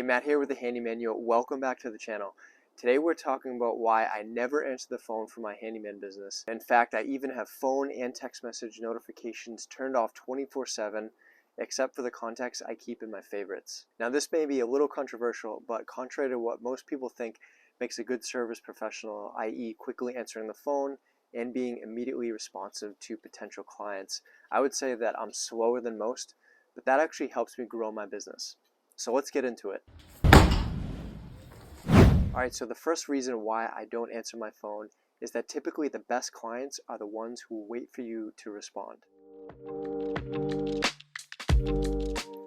Hey, Matt here with the Handyman. Welcome back to the channel. Today we're talking about why I never answer the phone for my handyman business. In fact, I even have phone and text message notifications turned off 24/7, except for the contacts I keep in my favorites. Now this may be a little controversial, but contrary to what most people think makes a good service professional, i.e. quickly answering the phone and being immediately responsive to potential clients, I would say that I'm slower than most, but that actually helps me grow my business. So let's get into it. Alright, so the first reason why I don't answer my phone is that typically the best clients are the ones who wait for you to respond.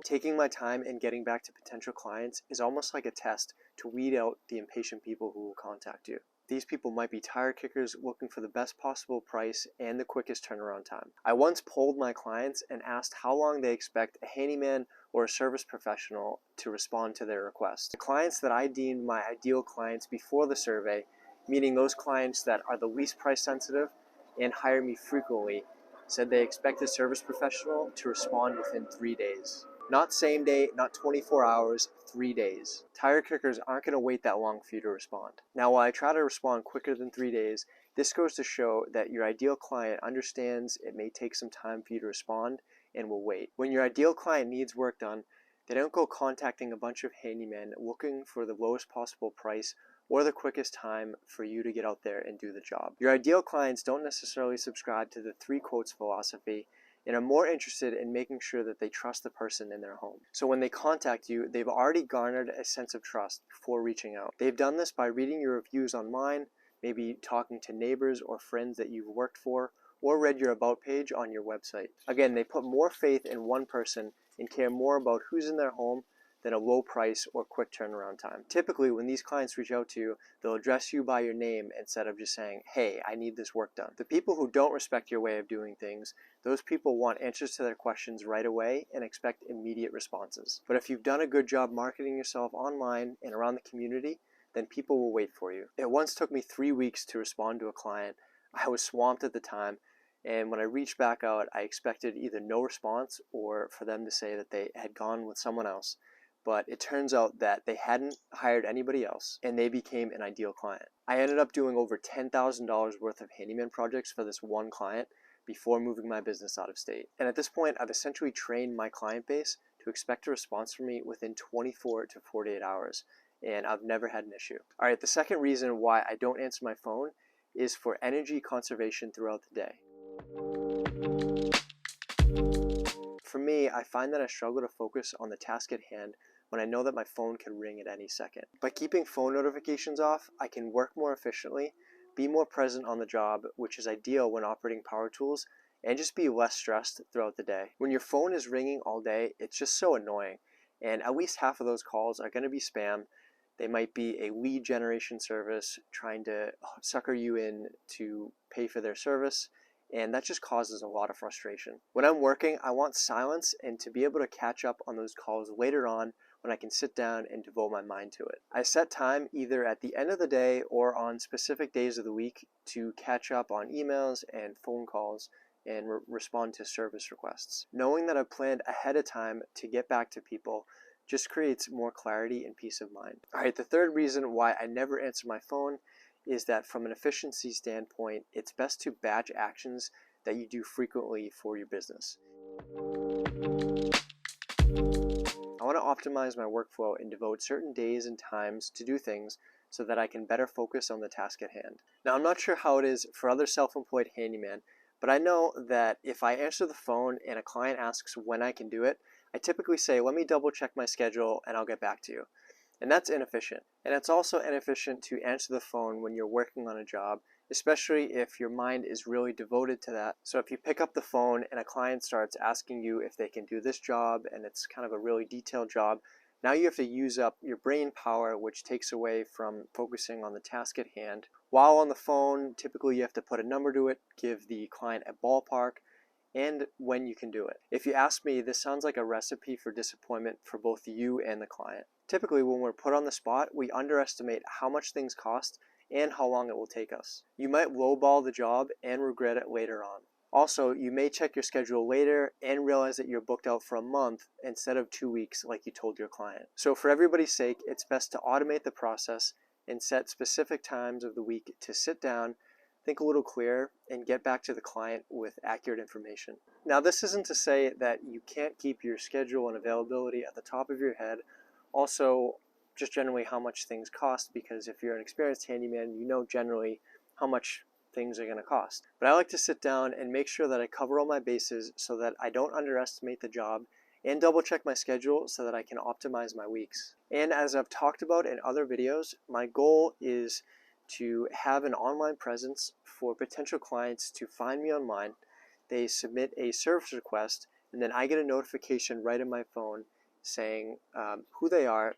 Taking my time and getting back to potential clients is almost like a test to weed out the impatient people who will contact you. These people might be tire kickers looking for the best possible price and the quickest turnaround time. I once polled my clients and asked how long they expect a handyman or a service professional to respond to their request. The clients that I deemed my ideal clients before the survey, meaning those clients that are the least price sensitive and hire me frequently, said they expect a service professional to respond within 3 days. Not same day, not 24 hours, 3 days. Tire kickers aren't going to wait that long for you to respond. Now, while I try to respond quicker than 3 days, this goes to show that your ideal client understands it may take some time for you to respond and will wait. When your ideal client needs work done, they don't go contacting a bunch of handymen looking for the lowest possible price or the quickest time for you to get out there and do the job. Your ideal clients don't necessarily subscribe to the 3 quotes philosophy and are more interested in making sure that they trust the person in their home. So when they contact you, they've already garnered a sense of trust before reaching out. They've done this by reading your reviews online, maybe talking to neighbors or friends that you've worked for, or read your about page on your website. Again, they put more faith in one person and care more about who's in their home than a low price or quick turnaround time. Typically, when these clients reach out to you, they'll address you by your name instead of just saying, hey, I need this work done. The people who don't respect your way of doing things, those people want answers to their questions right away and expect immediate responses. But if you've done a good job marketing yourself online and around the community, then people will wait for you. It once took me 3 weeks to respond to a client. I was swamped at the time, and when I reached back out, I expected either no response or for them to say that they had gone with someone else. But it turns out that they hadn't hired anybody else, and they became an ideal client. I ended up doing over $10,000 worth of handyman projects for this one client before moving my business out of state. And at this point, I've essentially trained my client base to expect a response from me within 24 to 48 hours, and I've never had an issue. All right, the second reason why I don't answer my phone is for energy conservation throughout the day. For me, I find that I struggle to focus on the task at hand when I know that my phone can ring at any second. By keeping phone notifications off, I can work more efficiently, be more present on the job, which is ideal when operating power tools, and just be less stressed throughout the day. When your phone is ringing all day, it's just so annoying, and at least half of those calls are going to be spam. They might be a lead generation service trying to sucker you in to pay for their service, and that just causes a lot of frustration. When I'm working, I want silence and to be able to catch up on those calls later on when I can sit down and devote my mind to it. I set time either at the end of the day or on specific days of the week to catch up on emails and phone calls and respond to service requests. Knowing that I've planned ahead of time to get back to people just creates more clarity and peace of mind. All right, the third reason why I never answer my phone is that from an efficiency standpoint, it's best to batch actions that you do frequently for your business. I want to optimize my workflow and devote certain days and times to do things so that I can better focus on the task at hand. Now, I'm not sure how it is for other self-employed handyman, but I know that if I answer the phone and a client asks when I can do it, I typically say, let me double check my schedule and I'll get back to you. And that's inefficient. And it's also inefficient to answer the phone when you're working on a job, especially if your mind is really devoted to that. So if you pick up the phone and a client starts asking you if they can do this job and it's kind of a really detailed job, now you have to use up your brain power, which takes away from focusing on the task at hand. While on the phone, typically you have to put a number to it, give the client a ballpark, and when you can do it. If you ask me, this sounds like a recipe for disappointment for both you and the client. Typically, when we're put on the spot, we underestimate how much things cost and how long it will take us. You might lowball the job and regret it later on. Also, you may check your schedule later and realize that you're booked out for a month instead of 2 weeks like you told your client. So for everybody's sake, it's best to automate the process and set specific times of the week to sit down, think a little clearer, and get back to the client with accurate information. Now, this isn't to say that you can't keep your schedule and availability at the top of your head. Also, just generally how much things cost, because if you're an experienced handyman, you know generally how much things are going to cost. But I like to sit down and make sure that I cover all my bases so that I don't underestimate the job, and double check my schedule so that I can optimize my weeks. And as I've talked about in other videos, my goal is to have an online presence for potential clients to find me online. They submit a service request, and then I get a notification right in my phone saying who they are.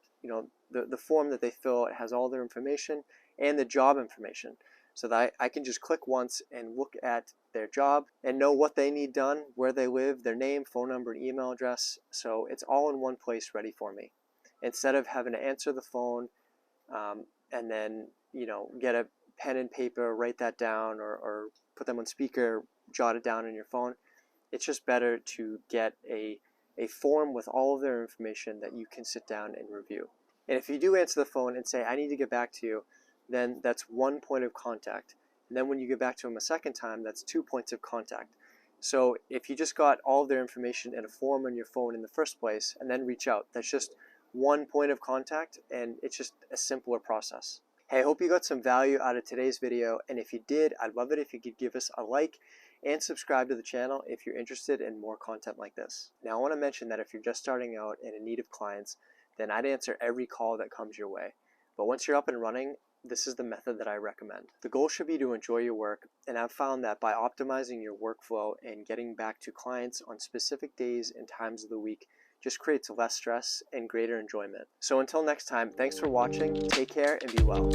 The form that they fill, it has all their information and the job information, so that I can just click once and look at their job and know what they need done, where they live, their name, phone number, and email address. So it's all in one place ready for me, instead of having to answer the phone and then get a pen and paper, write that down, or put them on speaker, jot it down in your phone. It's just better to get a form with all of their information that you can sit down and review. And if you do answer the phone and say, I need to get back to you, then that's one point of contact. And then when you get back to them a second time, that's 2 points of contact. So if you just got all of their information in a form on your phone in the first place and then reach out, that's just one point of contact, and it's just a simpler process. Hey, I hope you got some value out of today's video, and if you did, I'd love it if you could give us a like and subscribe to the channel if you're interested in more content like this. Now, I want to mention that if you're just starting out and in need of clients, then I'd answer every call that comes your way. But once you're up and running, this is the method that I recommend. The goal should be to enjoy your work, and I've found that by optimizing your workflow and getting back to clients on specific days and times of the week just creates less stress and greater enjoyment. So until next time, thanks for watching, take care, and be well.